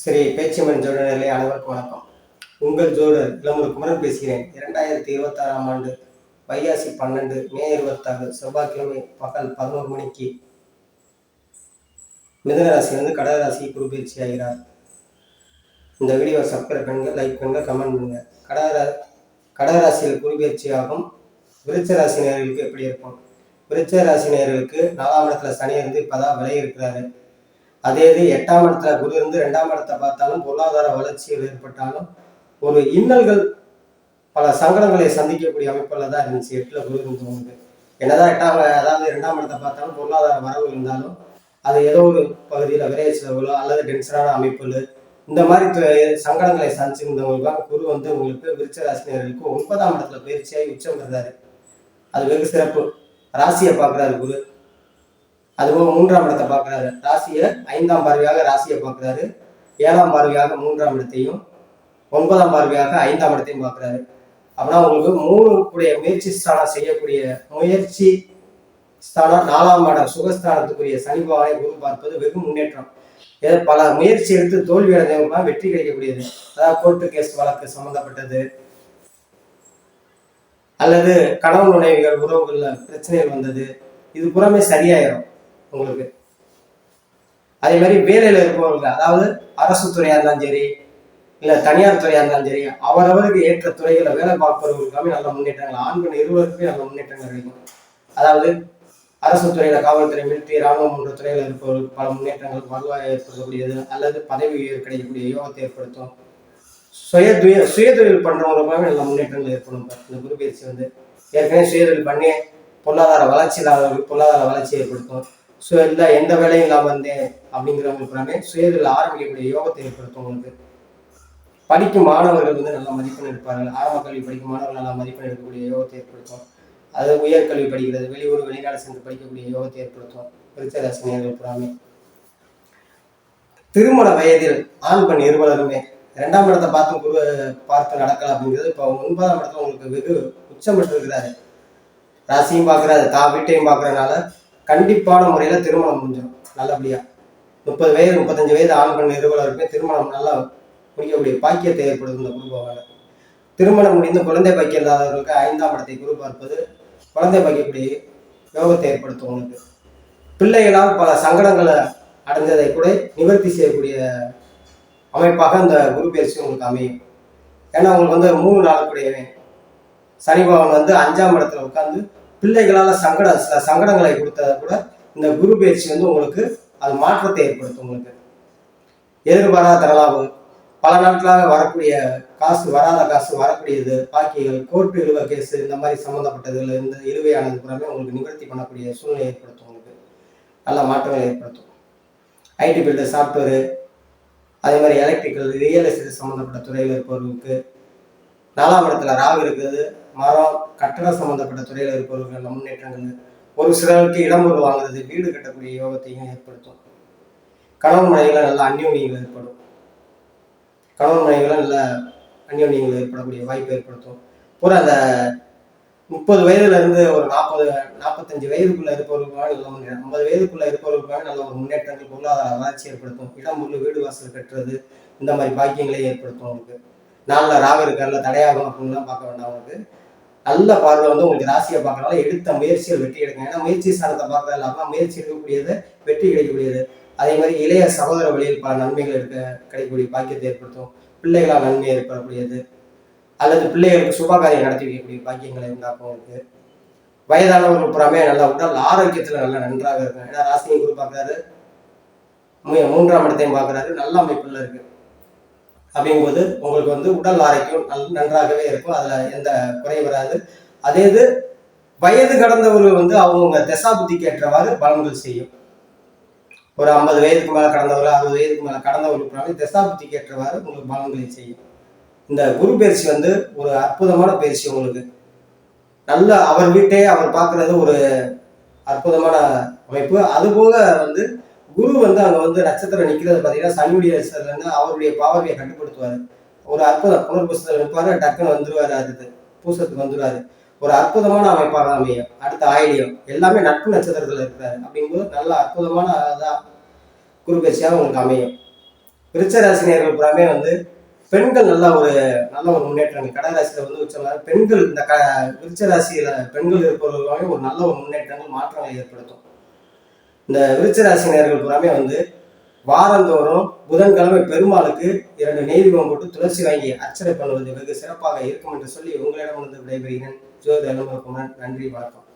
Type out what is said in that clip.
ஸ்ரீ பேச்சியம்மன் ஜோடர் நிலை அனைவருக்கும் வணக்கம். உங்கள் ஜோடர் இளமூர் குமரன் பேசுகிறேன். 2026ஆம் ஆண்டு வைகாசி 12 மே 26 செவ்வாய்க்கிழமை பகல் 11 மணிக்கு மிதுன ராசியிலிருந்து கடக ராசி குரு பயிற்சி ஆகிறார். இந்த வீடியோ சப்ஸ்கிரைப் பண்ணுங்க, லைக் பண்ணுங்க, கமெண்ட் பண்ணுங்க. கடக ராசியில் குரு பயிற்சி ஆகும். விருச்ச ராசி நேயர்களுக்கு எப்படி இருக்கும்? விருச்ச ராசி நேயர்களுக்கு 4ஆம் இடத்துல சனி இருந்து இப்பதான் விலகி இருக்கிறாரு. அதே இது 8ஆம் இடத்துல குரு இருந்து 2ஆம் இடத்தை பார்த்தாலும் பொருளாதார வளர்ச்சிகள் ஏற்பட்டாலும் ஒரு இன்னல்கள் பல சங்கடங்களை சந்திக்கக்கூடிய அமைப்புல தான் இருந்துச்சு. 8ல குரு இருந்தவங்களுக்கு என்னதான் அதாவது 2ஆம் இடத்தை பார்த்தாலும் பொருளாதார வரவு இருந்தாலும் அது ஏதோ ஒரு பகுதியில் விரைய செலவுகளோ அல்லது டென்ஷனான அமைப்புகள் இந்த மாதிரி சங்கடங்களை சந்திச்சிருந்தவங்களுக்காக குரு வந்து உங்களுக்கு விருச்ச ராசினியர்களுக்கு 9ஆம் இடத்துல பயிற்சியாகி உச்சம் பெறுறாரு. அது வெகு சிறப்பு. ராசியை பார்க்குறாரு குரு. அதுபோக 3ஆம் இடத்தை பார்க்குறாரு. ராசியை 5ஆம் பார்வையாக ராசியை பார்க்குறாரு. 7ஆம் பார்வையாக 3ஆம் இடத்தையும் 9ஆம் பார்வையாக 5ஆம் இடத்தையும் பார்க்குறாரு. அப்படின்னா உங்களுக்கு 3 முயற்சி ஸ்தானம் செய்யக்கூடிய முயற்சி ஸ்தானம் 4ஆம் இடம் சுகஸ்தானத்துக்குரிய சனி பகவானை குரு பார்ப்பது வெகு முன்னேற்றம். பல முயற்சி எடுத்து தோல்வி அடைந்தவங்க வெற்றி கிடைக்கக்கூடியது. அதாவது கோர்ட்டு கேஸ் வழக்கு சம்பந்தப்பட்டது அல்லது கணவன் மனைவிகள் உறவுகள்ல பிரச்சனைகள் வந்தது, இது புறமே சரியாயிரும் உங்களுக்கு. அதே மாதிரி வேலையில இருப்பவர்கள், அதாவது அரசு துறையா இருந்தாலும் சரி இல்ல தனியார் துறையா இருந்தாலும் சரி, அவரவருக்கு ஏற்ற துறைகளை வேலை பார்ப்பவர்களுக்காக நல்ல முன்னேற்றங்கள், ஆண் பெண் இருவருக்குமே நல்ல முன்னேற்றங்கள் கிடைக்கும். அதாவது அரசு துறையில காவல்துறை, மிலிட்டரி, ராணுவம் போன்ற துறையில இருப்பவர்களுக்கு பல முன்னேற்றங்கள் வருவாய் ஏற்படுத்தக்கூடியது அல்லது பதவி உயர் கிடைக்கக்கூடிய யோகத்தை ஏற்படுத்தும். சுயதொழில் பண்றவங்களுக்காக நல்ல முன்னேற்றங்கள் ஏற்படும். இந்த குரு பயிற்சி வந்து ஏற்கனவே சுயதொழில் பண்ணி பொருளாதார வளர்ச்சி இல்லாதவர்களுக்கு பொருளாதார வளர்ச்சி ஏற்படுத்தும். இல்லை எந்த வேலையும் இல்லாமல் இருந்தேன் அப்படிங்கிறவங்களுக்கு சுயதொழில் ஆரம்பிக்கக்கூடிய யோகத்தை ஏற்படுத்தும். உங்களுக்கு படிக்கும் மாணவர்கள் வந்து நல்ல மதிப்பெண் எடுப்பார்கள். ஆரம்ப கல்வி படிக்கும் மாணவர்கள் நல்ல மதிப்பெண் எடுக்கக்கூடிய யோகத்தை ஏற்படுத்தும். அது உயர்கல்வி படிக்கிறது, வெளியூர் வெளிநாடு சென்று படிக்கக்கூடிய யோகத்தை ஏற்படுத்தும். விருச்சிக ராசி நேயர்கள் புறாமே திருமண வயதில் ஆண் பெண் இருவருமே 2ஆம் இடத்தை பார்த்து நடக்கலாம் அப்படிங்கிறது இப்போ 9ஆம் இடத்துல உங்களுக்கு வெகு உச்சம் பெற்று இருக்கிறாரு. ராசியும் பார்க்குறாரு, வீட்டையும் பார்க்கறதுனால கண்டிப்பான முறையில் திருமணம் முடிஞ்சிடும் நல்லபடியா. 30 வயது 35 வயது ஆண் பெண் இருவருமே திருமணம் நல்லா முடிக்கக்கூடிய பாக்கியத்தை ஏற்படுத்தும் இந்த குரு பகவான். திருமணம் முடிந்து குழந்தை பாக்கியம் இல்லாதவர்களுக்கு 5ஆம் இடத்தை குரு பார்ப்பது குழந்தை பாக்கியக்கூடிய யோகத்தை ஏற்படுத்தும். உங்களுக்கு பிள்ளைகளால் பல சங்கடங்களை அடைஞ்சதை கூட நிவர்த்தி செய்யக்கூடிய அமைப்பாக இந்த குரு பயிற்சி உங்களுக்கு அமையும். ஏன்னா உங்களுக்கு வந்து 3 நாளுக்குடையவே சனி பகவான் வந்து 5ஆம் இடத்துல உட்கார்ந்து பிள்ளைகளால சில சங்கடங்களை கொடுத்ததை கூட இந்த குரு பயிற்சி வந்து உங்களுக்கு அது மாற்றத்தை ஏற்படுத்தும். உங்களுக்கு எதிர்பாராத தரலாவு, பல நாட்களாக வரக்கூடிய காசு, வராத காசு வரக்கூடியது, பாக்கிகள், கோர்ட்டு இழுவ கேஸ் இந்த மாதிரி சம்மந்தப்பட்டதுல இந்த இழுவையானது புறமே உங்களுக்கு நிவர்த்தி பண்ணக்கூடிய சூழ்நிலை ஏற்படுத்தும். உங்களுக்கு நல்ல மாற்றங்களை ஏற்படுத்தும். ஐடி ஃபீல்டு, சாஃப்ட்வேரு, அதே மாதிரி எலக்ட்ரிக்கல், ரியல் எஸ்டேட் சம்மந்தப்பட்ட துறையில் இருப்பவர்களுக்கு 4ஆம் இடத்துல ராகு இருக்கிறது. மரம், கட்டடம் சம்பந்தப்பட்ட துறையில் இருப்பவர்கள் நல்ல முன்னேற்றங்கள். ஒரு சிலருக்கு இடம் வாங்குறது, வீடு கட்டக்கூடிய யோகத்தையும் ஏற்படுத்தும். கணவன் மனைவிகளை நல்ல அந்யோன்யங்கள் ஏற்படும். கணவன் மனைவிகளை நல்ல அந்யோன்யங்கள் ஏற்படக்கூடிய வாய்ப்பு ஏற்படுத்தும். அந்த 30 வயதுல இருந்து ஒரு 45 வயதுக்குள்ள இருப்பவர்களுக்காக நல்ல முன்னேற்றம், 50 வயதுக்குள்ள இருப்பவர்களுக்காக நல்ல ஒரு முன்னேற்றங்கள், பொருளாதார வளர்ச்சி ஏற்படுத்தும். இடம் உள்ள வீடு வாசல் கட்டுறது இந்த மாதிரி பாக்கியங்களை ஏற்படுத்தும். உங்களுக்கு 4ல் ராகு இருக்காருல, தடையாகும் அப்படின்லாம் பார்க்க வேண்டாம். உங்களுக்கு நல்ல பார்வை வந்து உங்களுக்கு ராசியை பார்க்கறனால எடுத்த முயற்சிகள் வெற்றி கிடைக்கும். ஏன்னா முயற்சி ஸ்தானத்தை பார்க்கறது இல்லாமல் முயற்சி எடுக்கக்கூடியது வெற்றி கிடைக்கக்கூடியது. அதே மாதிரி இளைய சகோதர வழியில் பல நன்மைகள் கிடைக்கக்கூடிய பாக்கியத்தை ஏற்படுத்தும். பிள்ளைகளால் நன்மை ஏற்படக்கூடியது அல்லது பிள்ளைகளுக்கு சுபகாரியம் நடத்தி வைக்கக்கூடிய பாக்கியங்களை உண்டாக்கும். உங்களுக்கு வயதானவர்கள் புறமே நல்ல உடல் ஆரோக்கியத்துல நல்லா நன்றாக இருக்கும். ஏன்னா ராசியும் குரு பார்க்கறாரு, 3ஆம் இடத்தையும் பார்க்கறாரு, நல்ல அமைப்புல இருக்கு. அப்படிங்கும்போது உங்களுக்கு வந்து உடல் ஆரோக்கியம் நன்றாகவே இருக்கும். அதுல எந்த குறை வராது. அதே இது வயது கடந்தவர்கள் வந்து அவங்க தசா புத்திக்கு ஏற்றவாறு பலன்கள் செய்யும். ஒரு 50 வயதுக்கு மேல கடந்தவர்கள், 60 வயதுக்கு மேல கடந்தவர்களுக்கு தசா புத்திக்கு ஏற்றவாறு உங்களுக்கு பலன்களை செய்யும். இந்த குரு பயிற்சி வந்து ஒரு அற்புதமான பயிற்சி. உங்களுக்கு நல்ல அவர் வீட்டையே அவர் பார்க்கறது ஒரு அற்புதமான அமைப்பு. அதுபோக வந்து குரு வந்து அங்க வந்து நட்சத்திரம் நிற்கிறது பார்த்தீங்கன்னா சனியுடைய இருந்து அவருடைய பாவர்வையை கட்டுப்படுத்துவாரு. ஒரு அற்புதம். புனர்பூசத்தில் நிற்பாரு, டக்குன்னு வந்துருவாரு, அடுத்து பூசத்துக்கு வந்துருவாரு. ஒரு அற்புதமான அமைப்பாக அமையும். அடுத்த ஆயிலியம் எல்லாமே நட்பு நட்சத்திரத்துல இருக்கிறாரு. அப்படிங்கும்போது நல்ல அற்புதமான குரு பயிற்சியாக உங்களுக்கு அமையும். விருச்ச ராசினியர்கள் புறாமே வந்து பெண்கள் நல்ல ஒரு முன்னேற்றம். கடகராசியில வந்து உச்சமாக பெண்கள் இந்த விருச்ச ராசியில பெண்கள் இருப்பவர்களாமே ஒரு நல்ல ஒரு முன்னேற்றங்கள் மாற்றங்களை ஏற்படுத்தும். இந்த விருச்ச ராசினியர்கள் புறாமே வந்து வாரந்தோறும் புதன்கிழமை பெருமாளுக்கு 2 நெய் தீபம் போட்டு துளசி வாங்கி அர்ச்சனை பண்ணுவது வெகு சிறப்பாக இருக்கும் என்று சொல்லி உங்களிடம் வந்து விடைபெறுகிறேன். ஜோதி அலுவலகம். நன்றி, வணக்கம்.